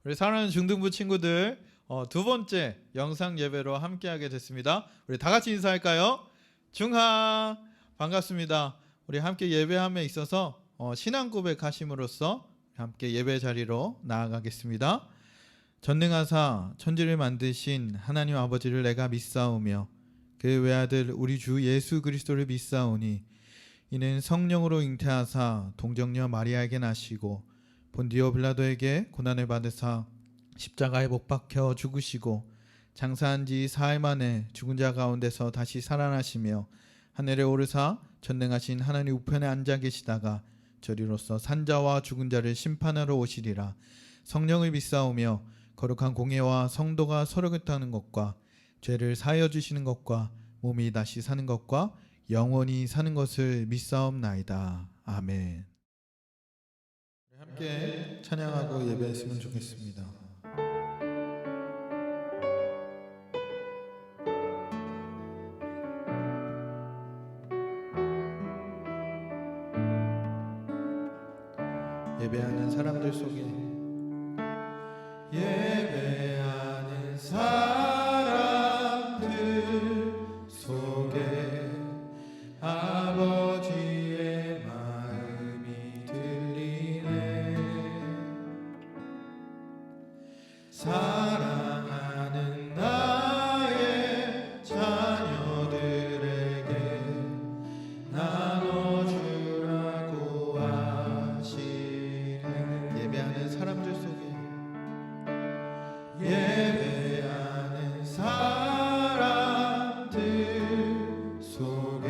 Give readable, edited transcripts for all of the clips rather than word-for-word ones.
우리 사랑하는 중등부 친구들, 두 번째 영상 예배로 함께하게 됐습니다. 우리 다 같이 인사할까요? 중하 반갑습니다. 우리 함께 예배함에 있어서 신앙 고백하심으로써 함께 예배 자리로 나아가겠습니다. 전능하사 천지를 만드신 하나님 아버지를 내가 믿사오며 그 외아들 우리 주 예수 그리스도를 믿사오니 이는 성령으로 잉태하사 동정녀 마리아에게 나시고 본디오 빌라도에게 고난을 받으사 십자가에 못 박혀 죽으시고 장사한 지 사흘 만에 죽은 자 가운데서 다시 살아나시며 하늘에 오르사 전능하신 하나님 우편에 앉아 계시다가 저리로서 산자와 죽은 자를 심판하러 오시리라. 성령을 믿사오며 거룩한 공예와 성도가 서로 긋다는 것과 죄를 사하여 주시는 것과 몸이 다시 사는 것과 영원히 사는 것을 믿사옵나이다. 아멘. 함께 찬양하고 예배했으면 좋겠습니다. 예배하는 사람들 속에 예배하는 사람들 속에 아버지의 마음이 들리네. 사랑하는 나의 자녀들에게 나눠주라고 하시네. 예배하는 사람들 속에 예배하는 사람들 속에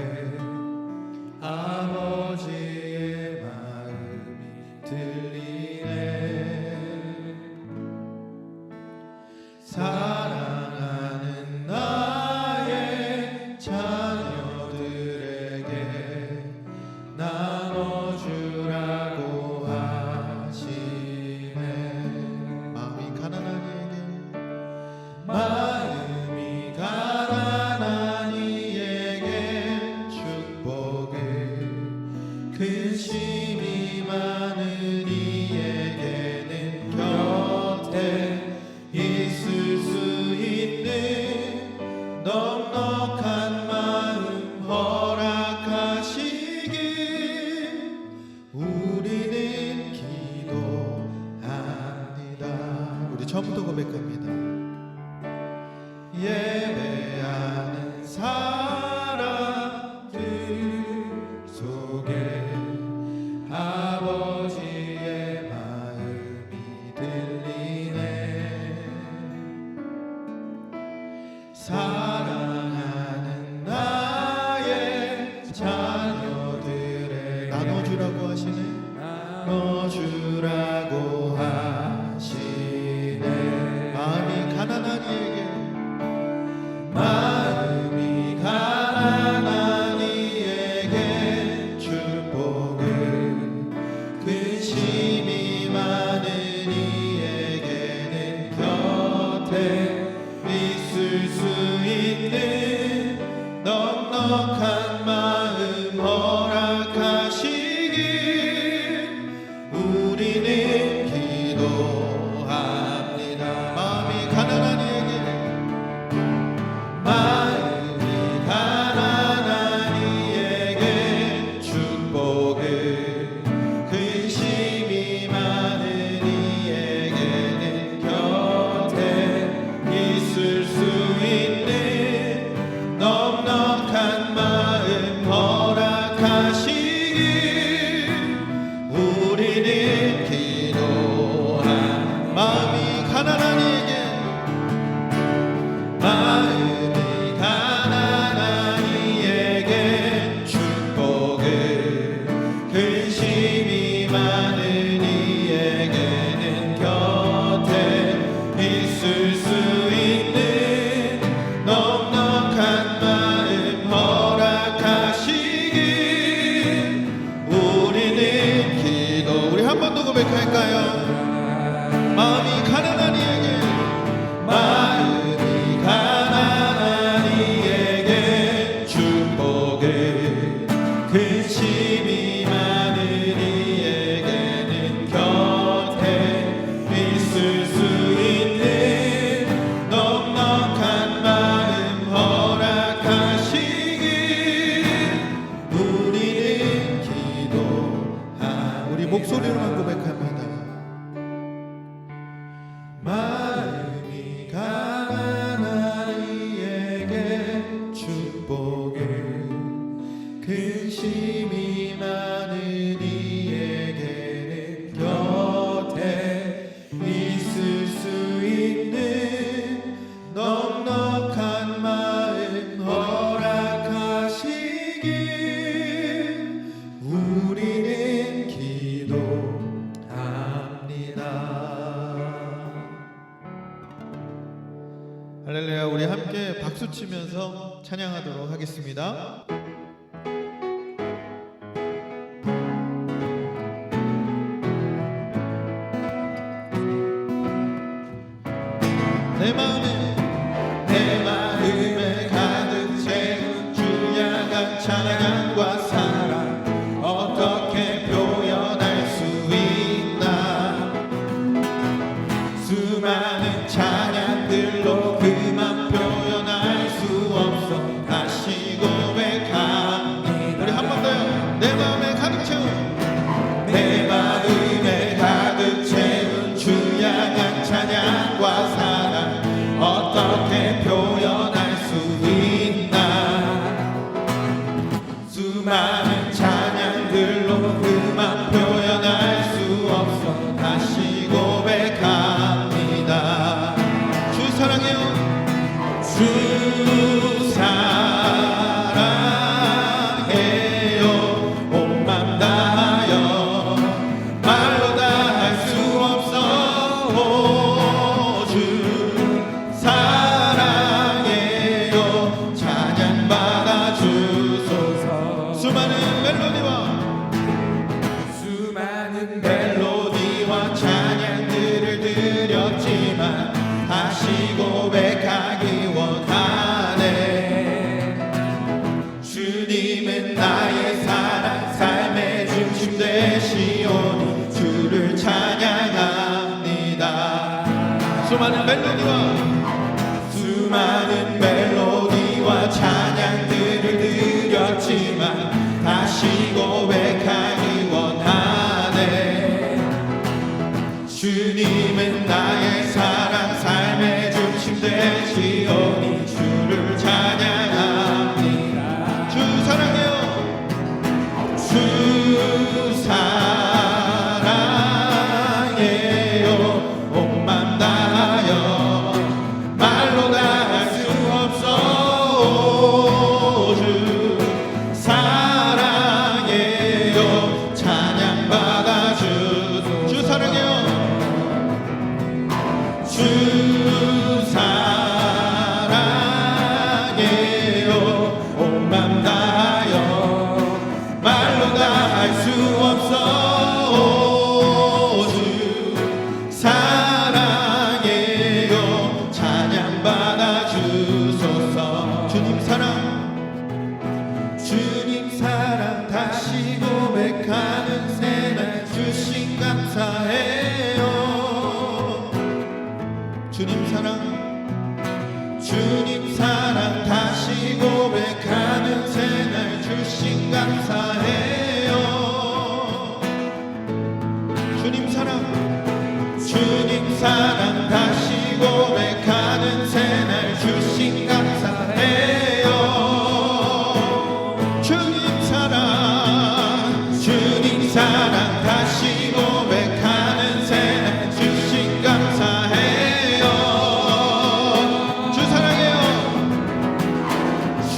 아버지의 마음이 들리네. 사랑하는 나의 자녀들에게 나눠주라고 하시네. 마음이 가난한 이에게 축복을 근심이 많은 이에게는 곁에 있을 수 있는 넉넉한 마음 허락하시길 우리는 기도합니다. 우리 처음부터 고백합니다. 예배하는 사람들 속에 아버지의 마음이 들리네. 사랑하는 나의 자녀들에게 나눠주라고 하시네. 나눠주라고 하시네. 마음이 가난한 이에게 축복을 근심이 많은 이에게는 곁에 있을 수 있는 넉넉한 마음 허락하시길 우리는 기도합니다. 마음이 가난한 이에게 근심이 많은 이에게는 곁에 있을 수 있는 넉넉한 마음 허락하시길 우리는 기도한 마음이 가난한 이에게 근심이 많은 이에게는 곁에 있을 수 있는 넉넉한 마음 허락하시길 우리는 기도. 우리 한 번 더 고백할까요? 마음이 가난한 이에게 축복을 근심이 많은 이에게는 곁에 있을 수 할렐루야. 우리 함께 박수 치면서 찬양하도록 하겠습니다. 내 마음에 가득 채운 주야 간 찬양과 사랑 어떻게 표현할 수 있나. 수많은 찬양들로 그만 표현할 수 없어 다시 고백합니다. 우리 한 번 더요. 내 마음에 가득 채운 주야 간 찬양과 사랑 어떻게 표현할 수 있나. 수많은 찬양들로 그만 표현할 수 없어 다시 고백합니다. 주 사랑해요. 주 사랑해요. 온 맘 다하여 말로 다 할 수 없어. 주 사랑해요. 찬양받아 주소서. 수많은 멜로디와 찬양들을 드렸지만 다시 고백하기 원하네. 주님은 나의 사랑 삶의 중심 되시오니 주를 찬양합니다. 수많은 멜로디와 찬양들을 드렸지만 다시 고백하기 원하네. 주님은 나의 사랑 삶의 중심 되시오니 주를 찬양합니다. 주 사랑해요. 주 사랑해요. 온 맘 다하여 말로 다 할 수 없어. 주 사랑해요. 찬양받아 주소서. 주 사랑해요. 주 사랑해요. 온 맘 다하여 말로 다 할 수 없어. 주 사랑해요. 찬양받아 주소서. 주님 사랑 다시 고백하는 새날 주신 감사해요. 주님 사랑 다시 고백하는 새날 주신 감사해요. 주님 사랑 다시 고백하는 새날 주신 감사해요. 주님 사랑 다시 고백하는 새날 주신 감사해요. 주 사랑해요. 주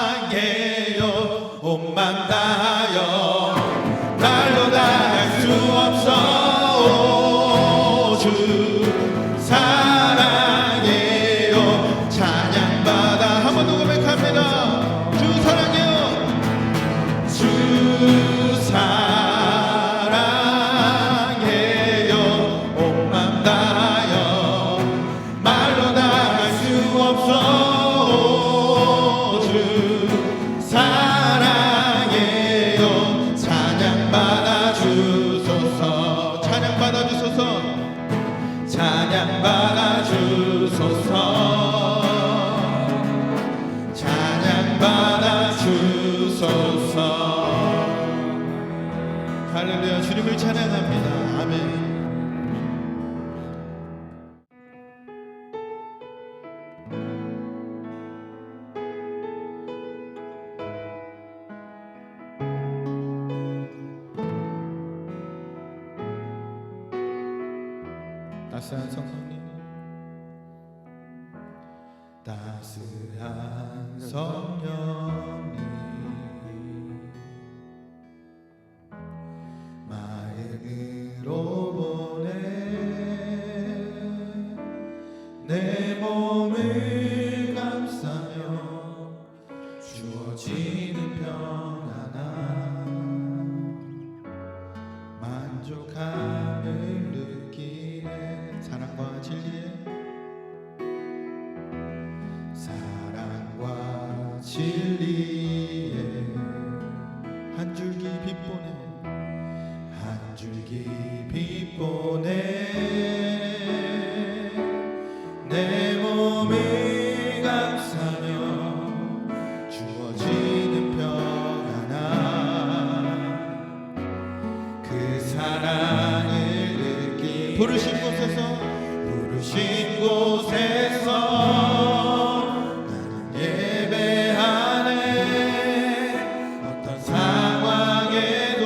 사랑해요. 온 맘 다하여 말로 다 할 수 없어. 주 사랑해요. 찬양받아 한 번 더 고백합니다. 주 사랑해요. 주 사랑해요. 온 맘 다하여 말로 다 할 수 없어. 주 사랑해요. 찬양받아 주소서. 찬양받아 주소서. 찬양받아 주소서. 찬양받아 주소서. 할렐루야. 주님을 찬양합니다. 아멘. 따스한 성령님, 따스한 성령님, 마음으로 보내 내 몸을 감싸며 주어지는 평안함 만족함을 느끼네. 사랑과 진리에 한 줄기 빛보네 한 줄기 빛보네 내 몸을 감싸며 주어지는 평안함 그 사랑을 느끼 부르신 곳에서 나는 예배하네. 어떤 상황에도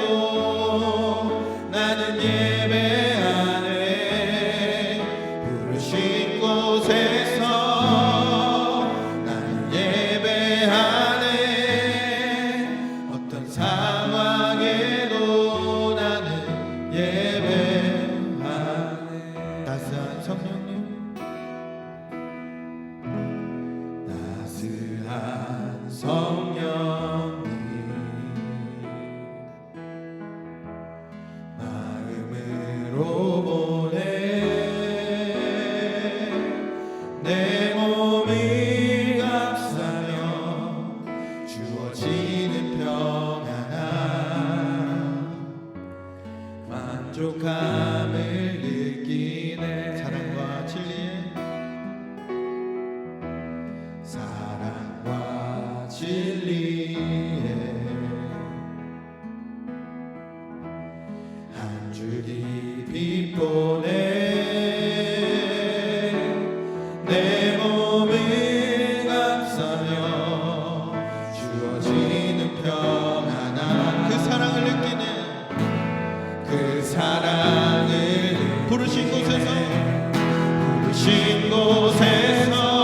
나는 예배하네. 부르신 곳에서 나는 예배하네. 어떤 상황에도 나는 예배하네. 따스한 성령님 따스한 성령님 마음으로 보내 내 몸을 감싸며 주어지는 평안함 만족함을 느끼네. 사랑과 진리에 사랑과 진리에 한 줄기 빛보네 내 몸을 감싸며 주어지는 평안함 그 사랑을 느끼네. 그 사랑을 부르신 곳에서 부르신 곳에서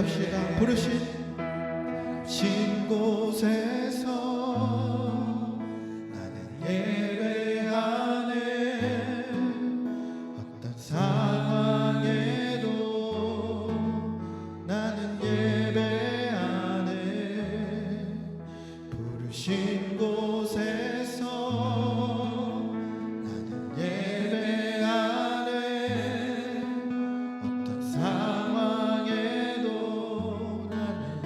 고백합시다. 부르신 곳에서 나는 예배하네. 어떤 상황에도 나는 예배하네. 부르신 곳에서 나는 예배하네. 어떤 상황에도 나는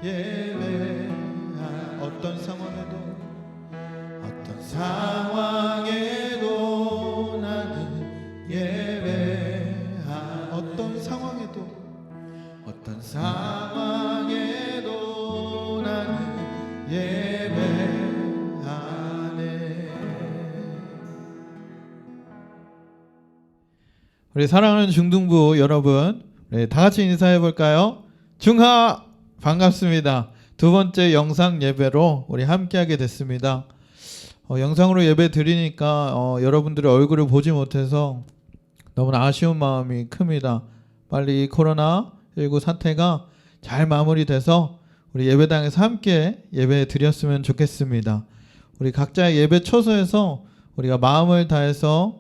예배하네. 어떤 상황에도 나는 예배하네. 어떤 상황에도 나는 예배하네. 우리 사랑하는 중등부 여러분, 다 같이 인사해 볼까요? 중하 반갑습니다. 두 번째 영상 예배로 우리 함께하게 됐습니다. 영상으로 예배 드리니까 여러분들의 얼굴을 보지 못해서 너무나 아쉬운 마음이 큽니다. 빨리 이 코로나19 사태가 잘 마무리돼서 우리 예배당에서 함께 예배 드렸으면 좋겠습니다. 우리 각자의 예배 처소에서 우리가 마음을 다해서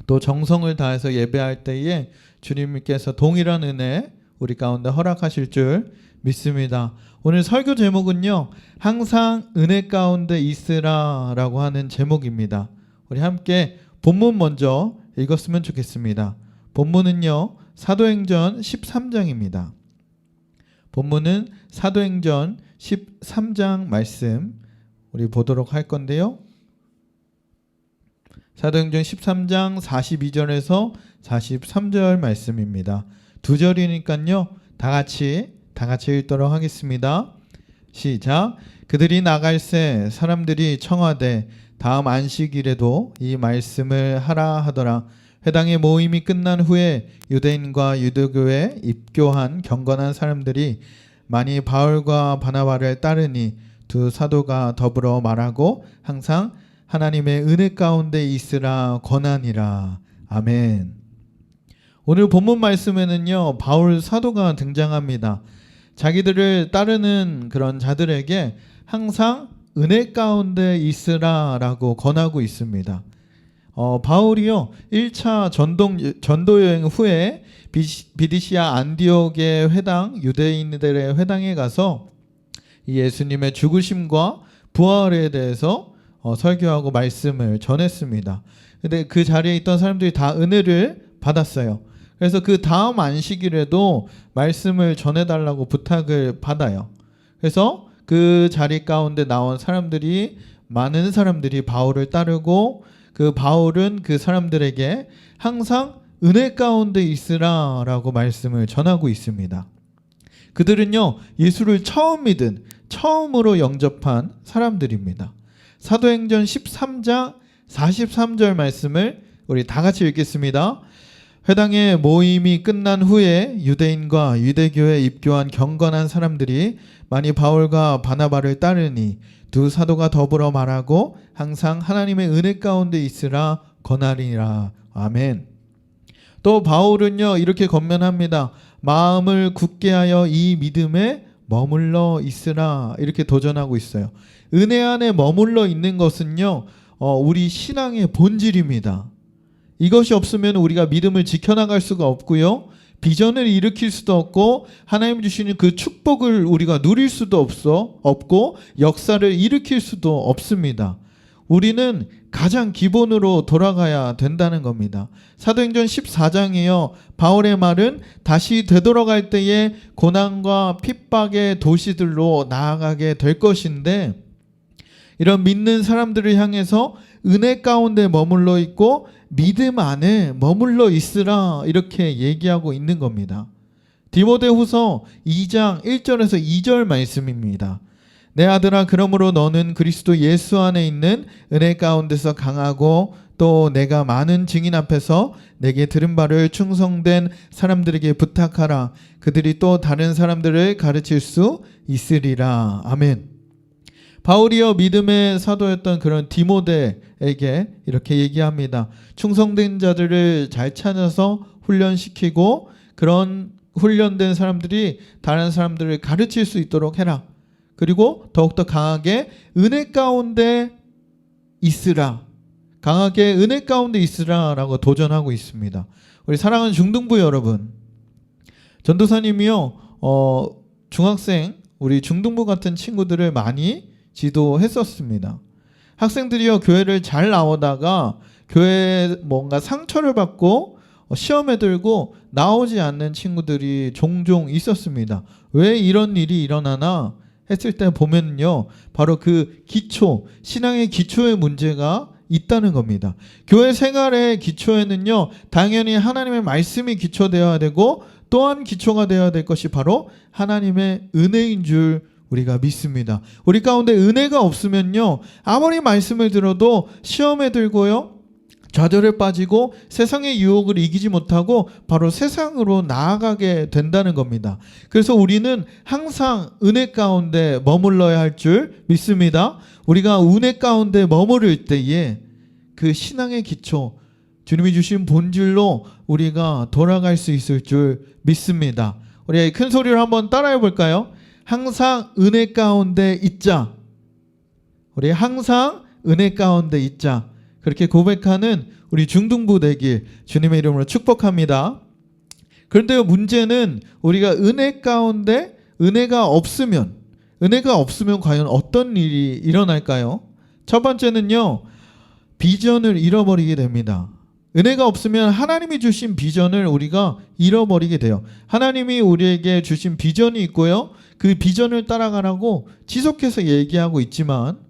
또 정성을 다해서 예배할 때에 주님께서 동일한 은혜 우리 가운데 허락하실 줄 믿습니다. 오늘 설교 제목은요, 항상 은혜 가운데 있으라 라고 하는 제목입니다. 우리 함께 본문 먼저 읽었으면 좋겠습니다. 본문은요, 사도행전 13장입니다. 본문은 사도행전 13장 말씀 우리 보도록 할 건데요. 사도행전 13장 42절에서 43절 말씀입니다. 두 절이니까요, 다 같이 읽도록 하겠습니다. 시작. 그들이 나갈새 사람들이 청하되 다음 안식일에도 이 말씀을 하라 하더라. 회당의 모임이 끝난 후에 유대인과 유대교에 입교한 경건한 사람들이 많이 바울과 바나바를 따르니 두 사도가 더불어 말하고 항상 하나님의 은혜 가운데 있으라 권하니라. 아멘. 오늘 본문 말씀에는요, 바울 사도가 등장합니다. 자기들을 따르는 그런 자들에게 항상 은혜 가운데 있으라 라고 권하고 있습니다. 바울이요, 1차 전도 여행 후에 비디시아 안디옥의 회당, 유대인들의 회당에 가서 예수님의 죽으심과 부활에 대해서 설교하고 말씀을 전했습니다. 근데 그 자리에 있던 사람들이 다 은혜를 받았어요. 그래서 그 다음 안식일에도 말씀을 전해달라고 부탁을 받아요. 그래서 그 자리 가운데 나온 사람들이, 많은 사람들이 바울을 따르고, 그 바울은 그 사람들에게 항상 은혜 가운데 있으라 라고 말씀을 전하고 있습니다. 그들은요, 예수를 처음 믿은, 처음으로 영접한 사람들입니다. 사도행전 13장 43절 말씀을 우리 다 같이 읽겠습니다. 회당의 모임이 끝난 후에 유대인과 유대교에 입교한 경건한 사람들이 많이 바울과 바나바를 따르니 두 사도가 더불어 말하고 항상 하나님의 은혜 가운데 있으라 권하리라. 아멘. 또 바울은요, 이렇게 권면합니다. 마음을 굳게 하여 이 믿음에 머물러 있으라, 이렇게 도전하고 있어요. 은혜 안에 머물러 있는 것은요, 우리 신앙의 본질입니다. 이것이 없으면 우리가 믿음을 지켜나갈 수가 없고요, 비전을 일으킬 수도 없고, 하나님 주시는 그 축복을 우리가 누릴 수도 없고, 역사를 일으킬 수도 없습니다. 우리는 가장 기본으로 돌아가야 된다는 겁니다. 사도행전 14장이요, 바울의 말은 다시 되돌아갈 때에 고난과 핍박의 도시들로 나아가게 될 것인데, 이런 믿는 사람들을 향해서 은혜 가운데 머물러 있고 믿음 안에 머물러 있으라, 이렇게 얘기하고 있는 겁니다. 디모데후서 2장 1절에서 2절 말씀입니다. 내 아들아, 그러므로 너는 그리스도 예수 안에 있는 은혜 가운데서 강하고 또 내가 많은 증인 앞에서 내게 들은 바를 충성된 사람들에게 부탁하라. 그들이 또 다른 사람들을 가르칠 수 있으리라. 아멘. 바울이요, 믿음의 사도였던 그런 디모데에게 이렇게 얘기합니다. 충성된 자들을 잘 찾아서 훈련시키고 그런 훈련된 사람들이 다른 사람들을 가르칠 수 있도록 해라. 그리고 더욱더 강하게 은혜 가운데 있으라. 강하게 은혜 가운데 있으라라고 도전하고 있습니다. 우리 사랑하는 중등부 여러분, 전도사님이요 중학생 우리 중등부 같은 친구들을 많이 지도했었습니다. 학생들이요 교회를 잘 나오다가 교회에 뭔가 상처를 받고 시험에 들고 나오지 않는 친구들이 종종 있었습니다. 왜 이런 일이 일어나나 했을 때 보면요, 바로 그 기초, 신앙의 기초의 문제가 있다는 겁니다. 교회 생활의 기초에는요, 당연히 하나님의 말씀이 기초되어야 되고 또한 기초가 되어야 될 것이 바로 하나님의 은혜인 줄 우리가 믿습니다. 우리 가운데 은혜가 없으면요, 아무리 말씀을 들어도 시험에 들고요, 좌절에 빠지고 세상의 유혹을 이기지 못하고 바로 세상으로 나아가게 된다는 겁니다. 그래서 우리는 항상 은혜 가운데 머물러야 할 줄 믿습니다. 우리가 은혜 가운데 머무를 때에 그 신앙의 기초, 주님이 주신 본질로 우리가 돌아갈 수 있을 줄 믿습니다. 우리 큰 소리로 한번 따라해 볼까요? 항상 은혜 가운데 있자. 우리 항상 은혜 가운데 있자. 그렇게 고백하는 우리 중등부 되길 주님의 이름으로 축복합니다. 그런데 문제는 우리가 은혜 가운데 은혜가 없으면 과연 어떤 일이 일어날까요? 첫 번째는요, 비전을 잃어버리게 됩니다. 은혜가 없으면 하나님이 주신 비전을 우리가 잃어버리게 돼요. 하나님이 우리에게 주신 비전이 있고요, 그 비전을 따라가라고 지속해서 얘기하고 있지만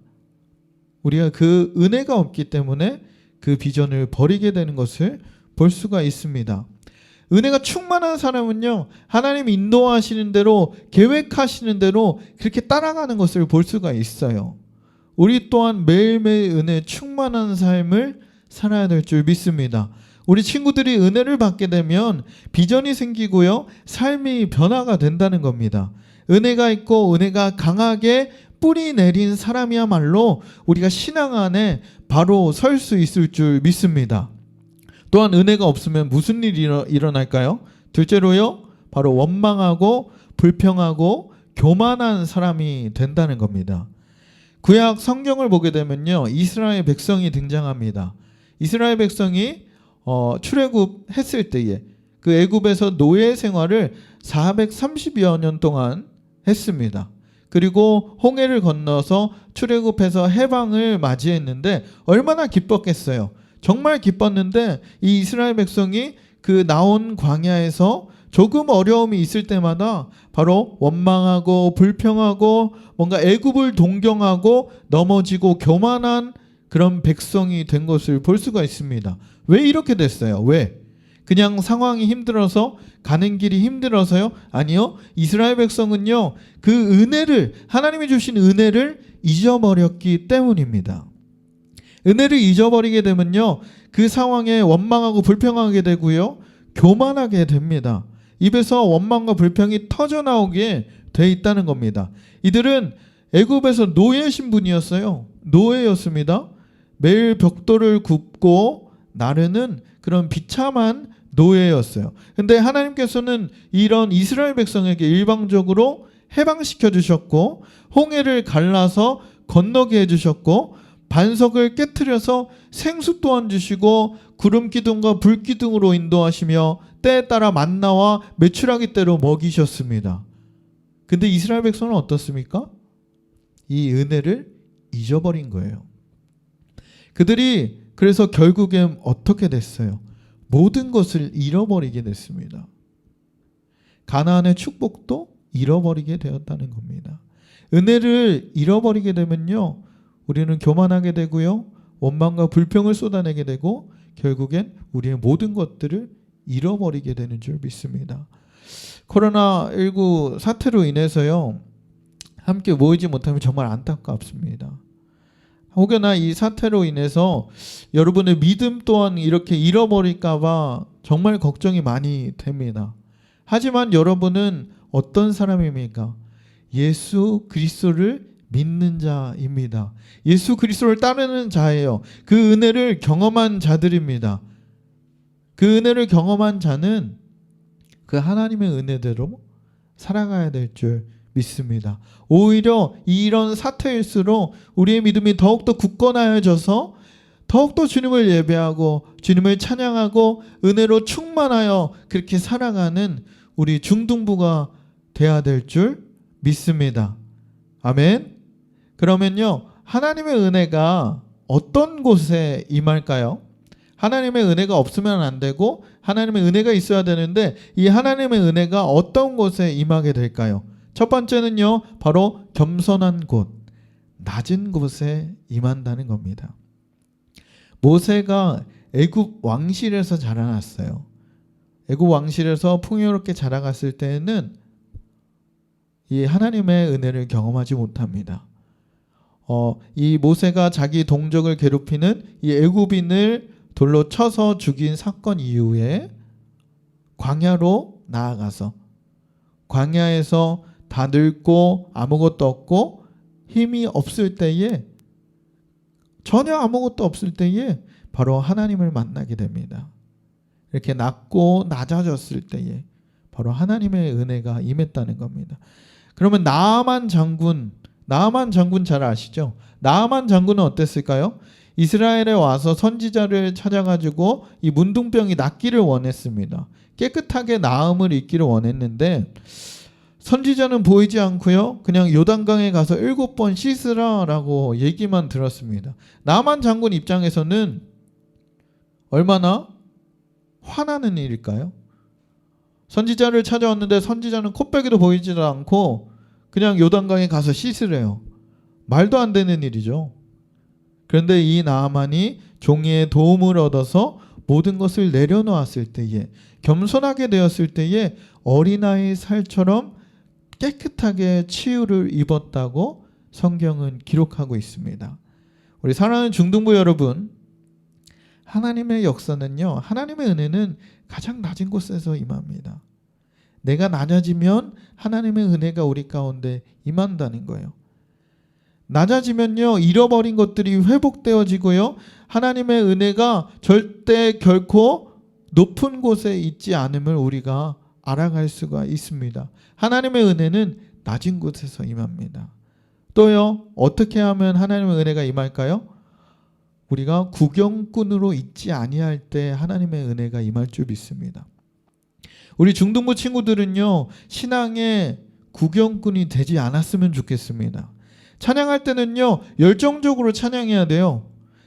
우리가 그 은혜가 없기 때문에 그 비전을 버리게 되는 것을 볼 수가 있습니다. 은혜가 충만한 사람은요, 하나님 인도하시는 대로, 계획하시는 대로 그렇게 따라가는 것을 볼 수가 있어요. 우리 또한 매일매일 은혜 충만한 삶을 살아야 될 줄 믿습니다. 우리 친구들이 은혜를 받게 되면 비전이 생기고요, 삶이 변화가 된다는 겁니다. 은혜가 있고 은혜가 강하게 뿌리 내린 사람이야말로 우리가 신앙 안에 바로 설 수 있을 줄 믿습니다. 또한 은혜가 없으면 무슨 일이 일어날까요? 둘째로요, 바로 원망하고 불평하고 교만한 사람이 된다는 겁니다. 구약 성경을 보게 되면요, 이스라엘 백성이 등장합니다. 이스라엘 백성이 출애굽했을 때에 그 애굽에서 노예 생활을 430여 년 동안 했습니다. 그리고 홍해를 건너서 출애굽해서 해방을 맞이했는데 얼마나 기뻤겠어요. 정말 기뻤는데 이 이스라엘 백성이 그 나온 광야에서 조금 어려움이 있을 때마다 바로 원망하고 불평하고 뭔가 애굽을 동경하고 넘어지고 교만한 그런 백성이 된 것을 볼 수가 있습니다. 왜 이렇게 됐어요? 왜? 그냥 상황이 힘들어서, 가는 길이 힘들어서요? 아니요. 이스라엘 백성은요, 그 은혜를, 하나님이 주신 은혜를 잊어버렸기 때문입니다. 은혜를 잊어버리게 되면요, 그 상황에 원망하고 불평하게 되고요, 교만하게 됩니다. 입에서 원망과 불평이 터져나오게 돼 있다는 겁니다. 이들은 애굽에서 노예 신분이었어요. 노예였습니다. 매일 벽돌을 굽고 나르는 그런 비참한 노예였어요. 근데 하나님께서는 이런 이스라엘 백성에게 일방적으로 해방시켜 주셨고, 홍해를 갈라서 건너게 해주셨고, 반석을 깨트려서 생수 또한 주시고, 구름 기둥과 불 기둥으로 인도하시며 때에 따라 만나와 메추라기 때로 먹이셨습니다. 근데 이스라엘 백성은 어떻습니까? 이 은혜를 잊어버린 거예요. 그들이 그래서 결국엔 어떻게 됐어요? 모든 것을 잃어버리게 됐습니다. 가나안의 축복도 잃어버리게 되었다는 겁니다. 은혜를 잃어버리게 되면요, 우리는 교만하게 되고요, 원망과 불평을 쏟아내게 되고 결국엔 우리의 모든 것들을 잃어버리게 되는 줄 믿습니다. 코로나19 사태로 인해서요, 함께 모이지 못하면 정말 안타깝습니다. 혹여나 이 사태로 인해서 여러분의 믿음 또한 이렇게 잃어버릴까봐 정말 걱정이 많이 됩니다. 하지만 여러분은 어떤 사람입니까? 예수 그리스도를 믿는 자입니다. 예수 그리스도를 따르는 자예요. 그 은혜를 경험한 자들입니다. 그 은혜를 경험한 자는 그 하나님의 은혜대로 살아가야 될 줄 믿습니다. 오히려 이런 사태일수록 우리의 믿음이 더욱더 굳건하여져서 더욱더 주님을 예배하고 주님을 찬양하고 은혜로 충만하여 그렇게 살아가는 우리 중등부가 돼야 될 줄 믿습니다. 아멘. 그러면요, 하나님의 은혜가 어떤 곳에 임할까요? 하나님의 은혜가 없으면 안 되고 하나님의 은혜가 있어야 되는데 이 하나님의 은혜가 어떤 곳에 임하게 될까요? 첫 번째는요, 바로 겸손한 곳, 낮은 곳에 임한다는 겁니다. 모세가 애굽 왕실에서 자라났어요. 애굽 왕실에서 풍요롭게 자라갔을 때에는 이 하나님의 은혜를 경험하지 못합니다. 이 모세가 자기 동족을 괴롭히는 이 애굽인을 돌로 쳐서 죽인 사건 이후에 광야로 나아가서 광야에서 다 늙고 아무것도 없고 힘이 없을 때에, 전혀 아무것도 없을 때에 바로 하나님을 만나게 됩니다. 이렇게 낮고 낮아졌을 때에 바로 하나님의 은혜가 임했다는 겁니다. 그러면 나아만 장군 잘 아시죠? 나아만 장군은 어땠을까요? 이스라엘에 와서 선지자를 찾아가지고 이 문둥병이 낫기를 원했습니다. 깨끗하게 나음을 입기를 원했는데 선지자는 보이지 않고요, 그냥 요단강에 가서 7번 씻으라라고 얘기만 들었습니다. 나만 장군 입장에서는 얼마나 화나는 일일까요? 선지자를 찾아왔는데 선지자는 코빼기도 보이지도 않고 그냥 요단강에 가서 씻으래요. 말도 안 되는 일이죠. 그런데 이 나아만이 종이의 도움을 얻어서 모든 것을 내려놓았을 때에, 겸손하게 되었을 때에 어린아이 살처럼 깨끗하게 치유를 입었다고 성경은 기록하고 있습니다. 우리 사랑하는 중등부 여러분, 하나님의 역사는요, 하나님의 은혜는 가장 낮은 곳에서 임합니다. 내가 낮아지면 하나님의 은혜가 우리 가운데 임한다는 거예요. 낮아지면요, 잃어버린 것들이 회복되어지고요, 하나님의 은혜가 절대 결코 높은 곳에 있지 않음을 우리가 알아갈 수가 있습니다. 하나님의 은혜는 낮은 곳에서 임합니다. 또요, 어떻게 하면 하나님의 은혜가 임할까요? 우리가 구경꾼으로 있지 아니할 때 하나님의 은혜가 임할 줄 믿습니다. 우리 중등부 친구들은요, 신앙의 구경꾼이 되지 않았으면 좋겠습니다. 찬양할 때는요, 열정적으로 찬양해야 돼요.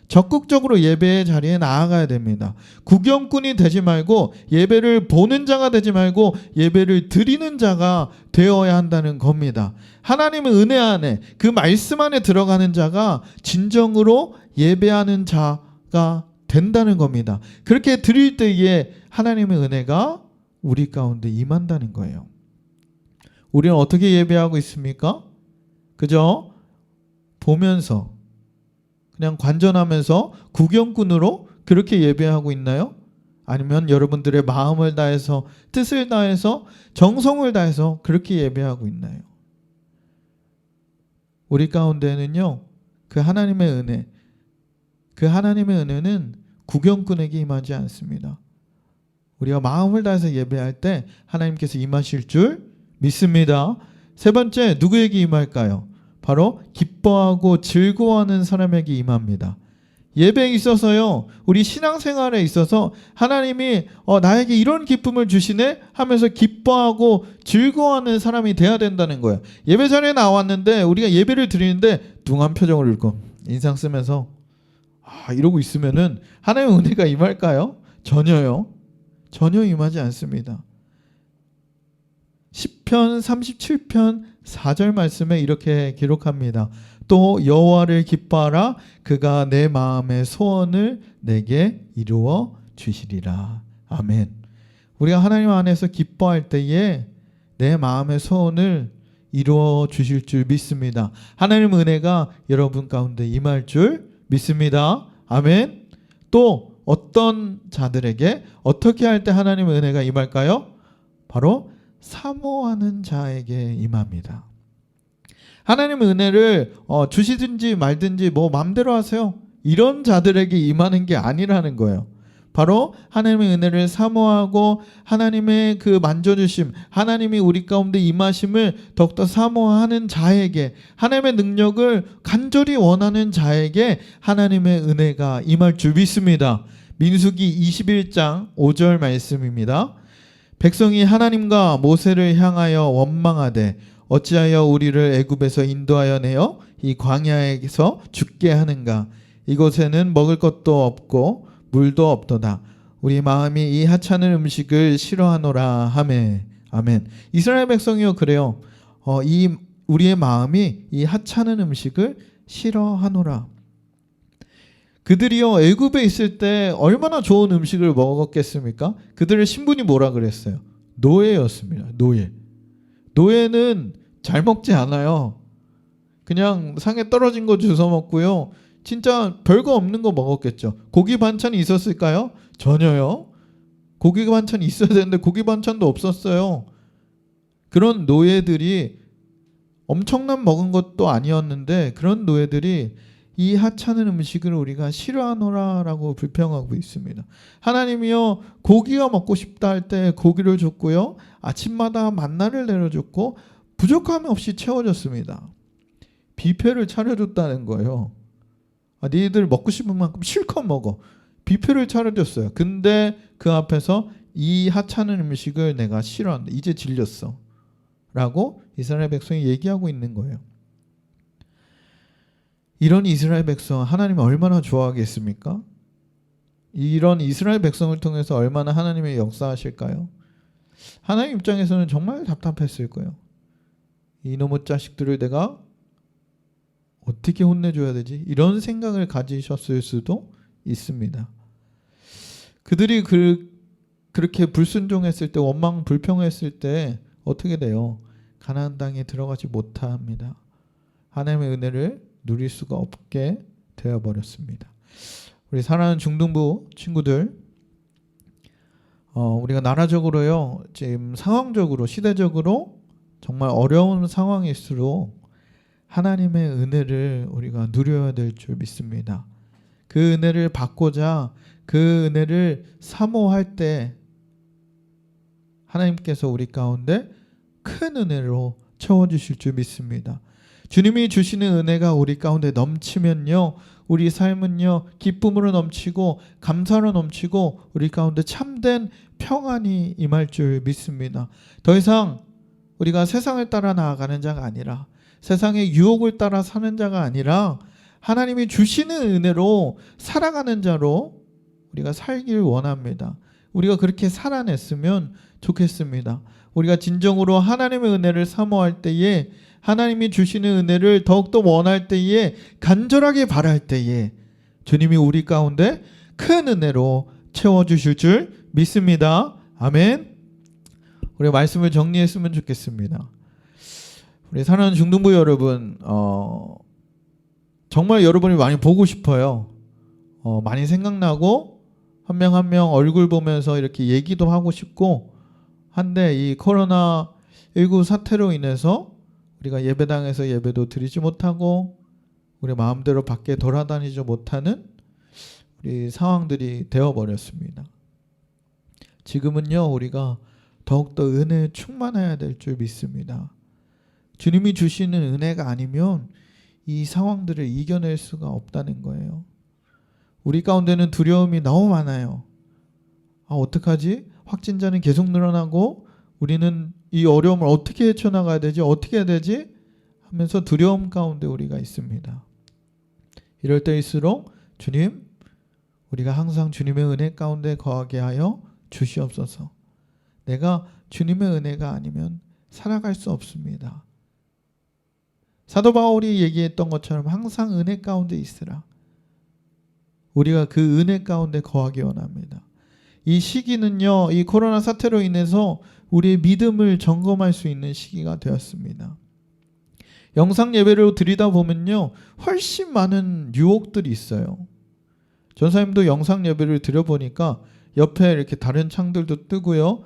적극적으로 예배의 자리에 나아가야 됩니다. 구경꾼이 되지 말고 예배를 보는 자가 되지 말고 예배를 드리는 자가 되어야 한다는 겁니다. 하나님의 은혜 안에, 그 말씀 안에 들어가는 자가 진정으로 예배하는 자가 된다는 겁니다. 그렇게 드릴 때에 하나님의 은혜가 우리 가운데 임한다는 거예요. 우리는 어떻게 예배하고 있습니까? 그죠? 보면서, 그냥 관전하면서 구경꾼으로 그렇게 예배하고 있나요? 아니면 여러분들의 마음을 다해서, 뜻을 다해서, 정성을 다해서 그렇게 예배하고 있나요? 우리 가운데는요, 그 하나님의 은혜, 그 하나님의 은혜는 구경꾼에게 임하지 않습니다. 우리가 마음을 다해서 예배할 때 하나님께서 임하실 줄 믿습니다. 세 번째, 누구에게 임할까요? 바로 기뻐하고 즐거워하는 사람에게 임합니다. 예배에 있어서요, 우리 신앙생활에 있어서 하나님이 나에게 이런 기쁨을 주시네 하면서 기뻐하고 즐거워하는 사람이 돼야 된다는 거예요. 예배 자리에 나왔는데 우리가 예배를 드리는데 뚱한 표정을 읽고 인상 쓰면서 이러고 있으면은 하나님의 은혜가 임할까요? 전혀요. 전혀 임하지 않습니다. 시편 37편 4절 말씀에 이렇게 기록합니다. 또 여호와를 기뻐하라, 그가 내 마음의 소원을 내게 이루어 주시리라. 아멘. 우리가 하나님 안에서 기뻐할 때에 내 마음의 소원을 이루어 주실 줄 믿습니다. 하나님의 은혜가 여러분 가운데 임할 줄 믿습니다. 아멘. 또 어떤 자들에게 어떻게 할 때 하나님의 은혜가 임할까요? 바로 사모하는 자에게 임합니다. 하나님의 은혜를 주시든지 말든지 뭐 마음대로 하세요, 이런 자들에게 임하는 게 아니라는 거예요. 바로 하나님의 은혜를 사모하고 하나님의 그 만져주심, 하나님이 우리 가운데 임하심을 더욱더 사모하는 자에게, 하나님의 능력을 간절히 원하는 자에게 하나님의 은혜가 임할 줄 믿습니다. 민수기 21장 5절 말씀입니다. 백성이 하나님과 모세를 향하여 원망하되 어찌하여 우리를 애굽에서 인도하여 내어 이 광야에서 죽게 하는가. 이곳에는 먹을 것도 없고 물도 없도다. 우리 마음이 이 하찮은 음식을 싫어하노라 하매. 아멘. 이스라엘 백성이요 그래요. 이 우리의 마음이 이 하찮은 음식을 싫어하노라. 그들이요 애굽에 있을 때 얼마나 좋은 음식을 먹었겠습니까? 그들의 신분이 뭐라 그랬어요? 노예였습니다. 노예는 잘 먹지 않아요. 그냥 상에 떨어진 거 주워 먹고요. 진짜 별거 없는 거 먹었겠죠. 고기 반찬이 있었을까요? 전혀요. 고기 반찬이 있어야 되는데 고기 반찬도 없었어요. 그런 노예들이 엄청난 먹은 것도 아니었는데 그런 노예들이 이 하찮은 음식을 우리가 싫어하노라라고 불평하고 있습니다. 하나님이요 고기가 먹고 싶다 할 때 고기를 줬고요. 아침마다 만나를 내려줬고 부족함이 없이 채워줬습니다. 뷔페를 차려줬다는 거예요. 너희들 먹고 싶은 만큼 실컷 먹어. 뷔페를 차려줬어요. 근데 그 앞에서 이 하찮은 음식을 내가 싫어한다. 이제 질렸어. 라고 이스라엘 백성이 얘기하고 있는 거예요. 이런 이스라엘 백성 하나님이 얼마나 좋아하겠습니까? 이런 이스라엘 백성을 통해서 얼마나 하나님의 역사하실까요? 하나님 입장에서는 정말 답답했을 거예요. 이놈의 자식들을 내가 어떻게 혼내줘야 되지? 이런 생각을 가지셨을 수도 있습니다. 그들이 그렇게 불순종했을 때, 원망 불평했을 때 어떻게 돼요? 가나안 땅에 들어가지 못합니다. 하나님의 은혜를 누릴 수가 없게 되어버렸습니다. 우리 사랑하는 중등부 친구들, 우리가 나라적으로요, 지금 상황적으로, 시대적으로 정말 어려운 상황일수록 하나님의 은혜를 우리가 누려야 될 줄 믿습니다. 그 은혜를 받고자 그 은혜를 사모할 때 하나님께서 우리 가운데 큰 은혜로 채워주실 줄 믿습니다. 주님이 주시는 은혜가 우리 가운데 넘치면요, 우리 삶은요 기쁨으로 넘치고 감사로 넘치고 우리 가운데 참된 평안이 임할 줄 믿습니다. 더 이상 우리가 세상을 따라 나아가는 자가 아니라, 세상의 유혹을 따라 사는 자가 아니라 하나님이 주시는 은혜로 살아가는 자로 우리가 살길 원합니다. 우리가 그렇게 살아냈으면 좋겠습니다. 우리가 진정으로 하나님의 은혜를 사모할 때에, 하나님이 주시는 은혜를 더욱더 원할 때에, 간절하게 바랄 때에 주님이 우리 가운데 큰 은혜로 채워주실 줄 믿습니다. 아멘. 우리 말씀을 정리했으면 좋겠습니다. 우리 사랑하는 중등부 여러분, 정말 여러분이 많이 보고 싶어요. 많이 생각나고 한 명 한 명 얼굴 보면서 이렇게 얘기도 하고 싶고 한데, 이 코로나19 사태로 인해서 우리가 예배당에서 예배도 드리지 못하고 우리 마음대로 밖에 돌아다니지 못하는 우리 상황들이 되어버렸습니다. 지금은요 우리가 더욱더 은혜에 충만해야 될 줄 믿습니다. 주님이 주시는 은혜가 아니면 이 상황들을 이겨낼 수가 없다는 거예요. 우리 가운데는 두려움이 너무 많아요. 어떡하지? 확진자는 계속 늘어나고 우리는 이 어려움을 어떻게 헤쳐나가야 되지? 어떻게 해야 되지? 하면서 두려움 가운데 우리가 있습니다. 이럴 때일수록 주님, 우리가 항상 주님의 은혜 가운데 거하게 하여 주시옵소서. 내가 주님의 은혜가 아니면 살아갈 수 없습니다. 사도 바울이 얘기했던 것처럼 항상 은혜 가운데 있으라. 우리가 그 은혜 가운데 거하기 원합니다. 이 시기는요, 이 코로나 사태로 인해서 우리의 믿음을 점검할 수 있는 시기가 되었습니다. 영상 예배를 드리다 보면요, 훨씬 많은 유혹들이 있어요. 전사님도 영상 예배를 드려보니까 옆에 이렇게 다른 창들도 뜨고요,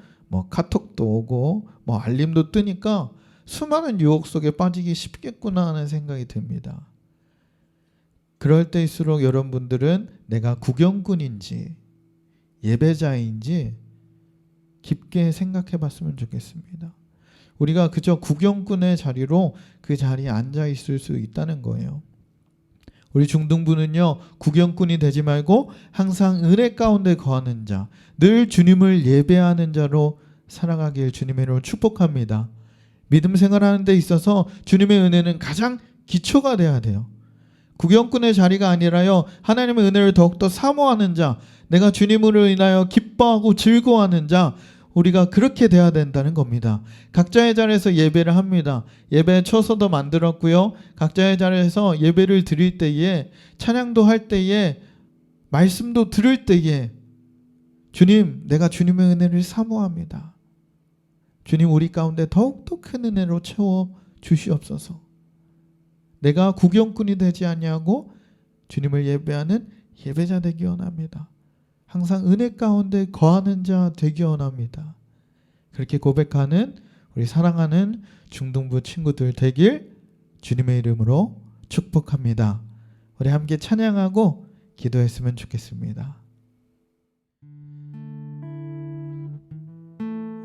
카톡도 오고 알림도 뜨니까 수많은 유혹 속에 빠지기 쉽겠구나 하는 생각이 듭니다. 그럴 때일수록 여러분들은 내가 구경꾼인지 예배자인지 깊게 생각해 봤으면 좋겠습니다. 우리가 그저 구경꾼의 자리로 그 자리에 앉아 있을 수 있다는 거예요. 우리 중등부는요, 구경꾼이 되지 말고 항상 은혜 가운데 거하는 자, 늘 주님을 예배하는 자로 살아가길 주님의 이름으로 축복합니다. 믿음 생활하는 데 있어서 주님의 은혜는 가장 기초가 돼야 돼요. 구경꾼의 자리가 아니라요, 하나님의 은혜를 더욱더 사모하는 자, 내가 주님으로 인하여 기뻐하고 즐거워하는 자, 우리가 그렇게 돼야 된다는 겁니다. 각자의 자리에서 예배를 합니다. 예배 초서도 만들었고요. 각자의 자리에서 예배를 드릴 때에, 찬양도 할 때에, 말씀도 들을 때에 주님, 내가 주님의 은혜를 사모합니다. 주님, 우리 가운데 더욱더 큰 은혜로 채워 주시옵소서. 내가 구경꾼이 되지 아니하고 주님을 예배하는 예배자 되기 원합니다. 항상 은혜 가운데 거하는 자 되기 원합니다. 그렇게 고백하는 우리 사랑하는 중등부 친구들 되길 주님의 이름으로 축복합니다. 우리 함께 찬양하고 기도했으면 좋겠습니다.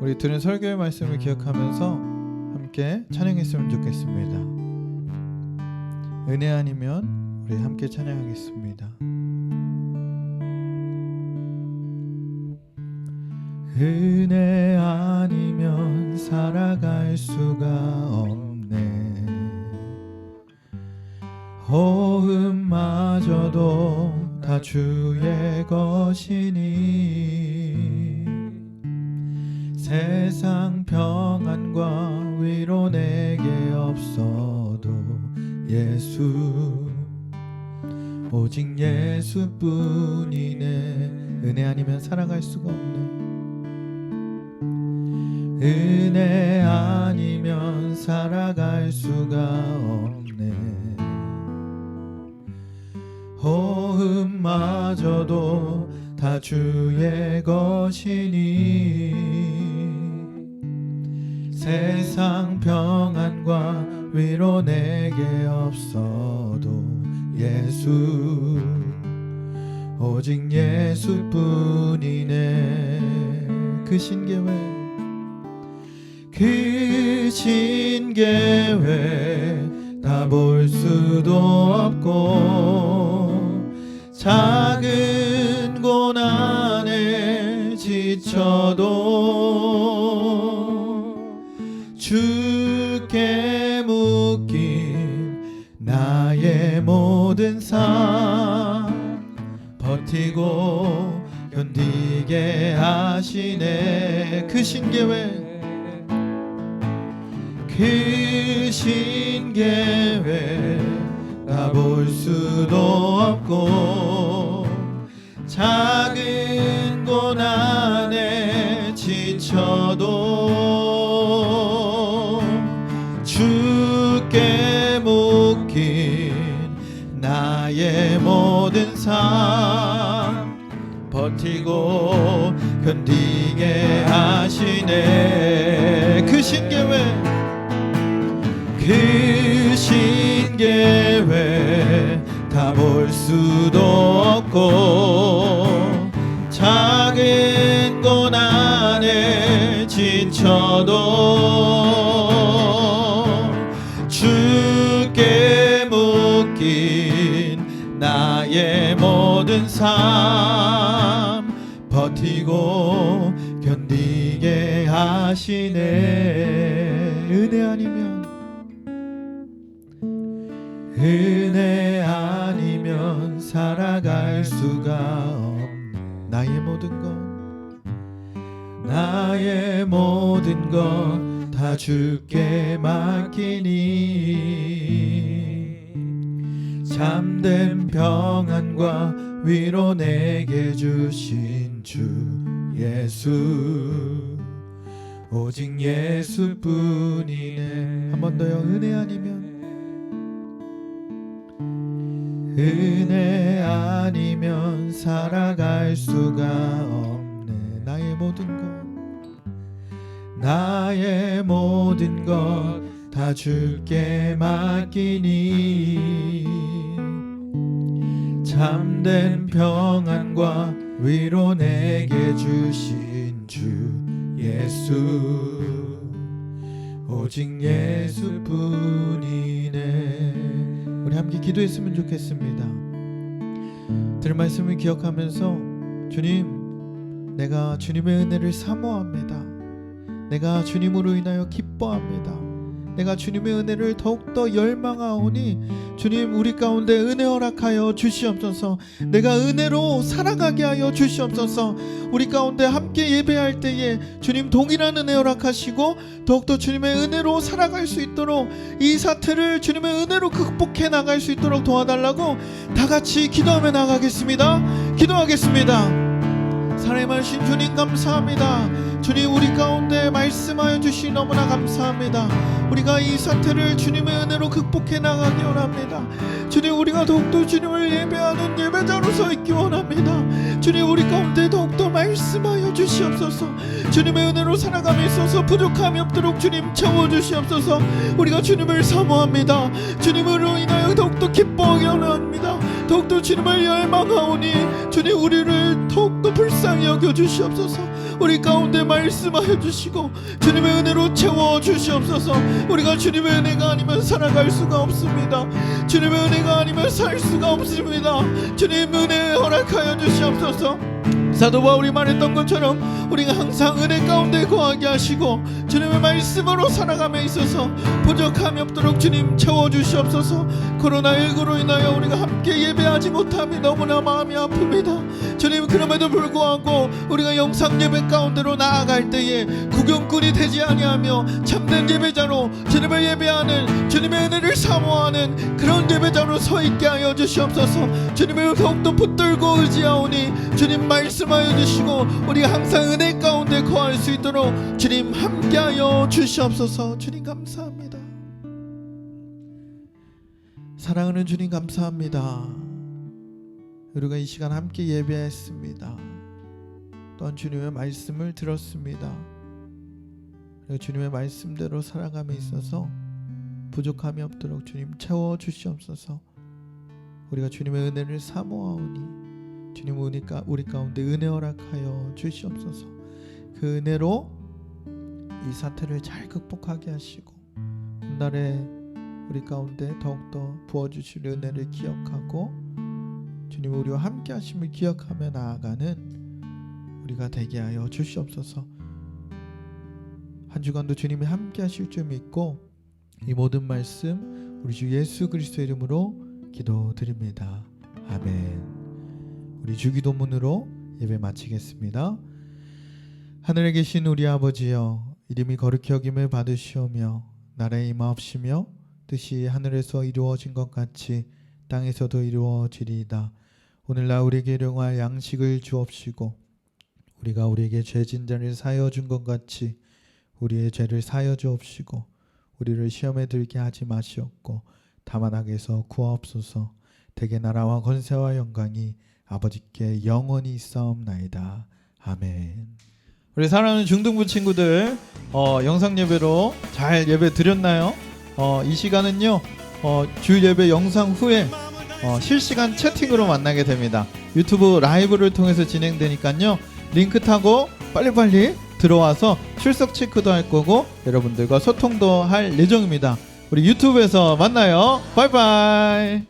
우리 들은 설교의 말씀을 기억하면서 함께 찬양했으면 좋겠습니다. 은혜 아니면 우리 함께 찬양하겠습니다. 은혜 아니면 살아갈 수가 없네. 호흡마저도 다 주의 것이니 세상 평안과 위로 내게 없어도 예수, 오직 예수뿐이네. 은혜 아니면 살아갈 수가 없네. 은혜 아니면 살아갈 수가 없네. 호흡마저도 다 주의 것이니 세상 평안과 위로 내게 없어도 예수, 오직 예수뿐이네. 그 신계획, 그 신계획 다 볼 수도 없고 작은 고난에 지쳐도 주께 묶인 나의 모든 삶 버티고 견디게 하시네. 그 신계획, 그 신계획 다 볼 수도 없고 작은 고난에 지쳐도 주께 묶인 나의 모든 삶 버티고 견디게 하시네. 그 신계획, 그 신계획 다 볼 수도 없고 작은 고난에 지쳐도 주께 묶인 나의 모든 삶 버티고 견디게 하시네. 은혜 아니면, 은혜 아니면 살아갈 수가 없네. 나의 모든 것, 나의 모든 것 다 주께 맡기니 참된 평안과 위로 내게 주신 주 예수, 오직 예수뿐이네. 한 번 더요. 은혜 아니면, 은혜 아니면 살아갈 수가 없네. 나의 모든 것, 나의 모든 것 다 주께 맡기니 참된 평안과 위로 내게 주신 주 예수, 오직 예수뿐이네. 우리 함께 기도했으면 좋겠습니다. 들은 말씀을 기억하면서 주님, 내가 주님의 은혜를 사모합니다. 내가 주님으로 인하여 기뻐합니다. 내가 주님의 은혜를 더욱더 열망하오니 주님, 우리 가운데 은혜 허락하여 주시옵소서. 내가 은혜로 살아가게 하여 주시옵소서. 우리 가운데 함께 예배할 때에 주님 동일한 은혜 허락하시고 더욱더 주님의 은혜로 살아갈 수 있도록, 이 사태를 주님의 은혜로 극복해 나갈 수 있도록 도와달라고 다 같이 기도하며 나가겠습니다. 기도하겠습니다. 살아계신 주님 감사합니다. 주님, 우리 가운데 말씀하여 주시 너무나 감사합니다. 우리가 이 사태를 주님의 은혜로 극복해 나가기 원합니다. 주님, 우리가 더욱더 주님을 예배하는 예배자로 서 있기 원합니다. 주님, 우리 가운데 더욱더 말씀하여 주시옵소서. 주님의 은혜로 살아감에 있어서 부족함이 없도록 주님 채워주시옵소서. 우리가 주님을 사모합니다. 주님으로 인하여 더욱더 기뻐하기 원합니다. 더욱더 주님을 열망하오니 주님, 우리를 더욱더 불쌍히 여겨주시옵소서. 우리 가운데 말씀하여 주시고 주님의 은혜로 채워주시옵소서. 우리가 주님의 은혜가 아니면 살아갈 수가 없습니다. 주님의 은혜가 아니면 살 수가 없습니다. 주님, 은혜 허락하여 주시옵소서. 사도 바울이 말했던 것처럼 우리가 항상 은혜 가운데 거하게 하시고 주님의 말씀으로 살아감에 있어서 부족함이 없도록 주님 채워주시옵소서. 코로나19로 인하여 우리가 함께 예배하지 못함이 너무나 마음이 아픕니다. 주님, 그럼에도 불구하고 우리가 영상 예배 가운데로 나아갈 때에 구경꾼이 되지 아니하며 참된 예배자로 주님을 예배하는, 주님의 은혜를 사모하는 그런 예배자로 서 있게 하여 주시옵소서. 주님을 더욱더 붙들고 의지하오니 주님 말씀하여 주시고 우리가 항상 은혜 가운데 거할 수 있도록 주님 함께하여 주시옵소서. 주님 감사합니다. 사랑하는 주님 감사합니다. 우리가 이 시간 함께 예배했습니다. 또한 주님의 말씀을 들었습니다. 주님의 말씀대로 살아감에 있어서 부족함이 없도록 주님 채워주시옵소서. 우리가 주님의 은혜를 사모하오니 주님, 우리 가운데 은혜 허락하여 주시옵소서. 그 은혜로 이 사태를 잘 극복하게 하시고 훗날에 우리 가운데 더욱더 부어주실 은혜를 기억하고 주님, 우리와 함께 하심을 기억하며 나아가는 우리가 되게 하여 주시옵소서. 한 주간도 주님이 함께 하실 줄 믿고 이 모든 말씀 우리 주 예수 그리스도 이름으로 기도드립니다. 아멘. 우리 주기도문으로 예배 마치겠습니다. 하늘에 계신 우리 아버지여, 이름이 거룩히 여김을 받으시오며 나라의 임하옵시며 뜻이 하늘에서 이루어진 것 같이 땅에서도 이루어지리이다. 오늘날 우리에게 일용할 양식을 주옵시고 우리가 우리에게 죄진 자를 사하여 준 것 같이 우리의 죄를 사하여 주옵시고 우리를 시험에 들게 하지 마시옵고 다만 악에서 구하옵소서. 대개 나라와 권세와 영광이 아버지께 영원히 있사옵나이다. 아멘. 우리 사랑하는 중등부 친구들, 영상 예배로 잘 예배 드렸나요? 이 시간은요, 주 예배 영상 후에 실시간 채팅으로 만나게 됩니다. 유튜브 라이브를 통해서 진행되니까요, 링크 타고 빨리빨리 들어와서 출석 체크도 할 거고 여러분들과 소통도 할 예정입니다. 우리 유튜브에서 만나요. 바이바이.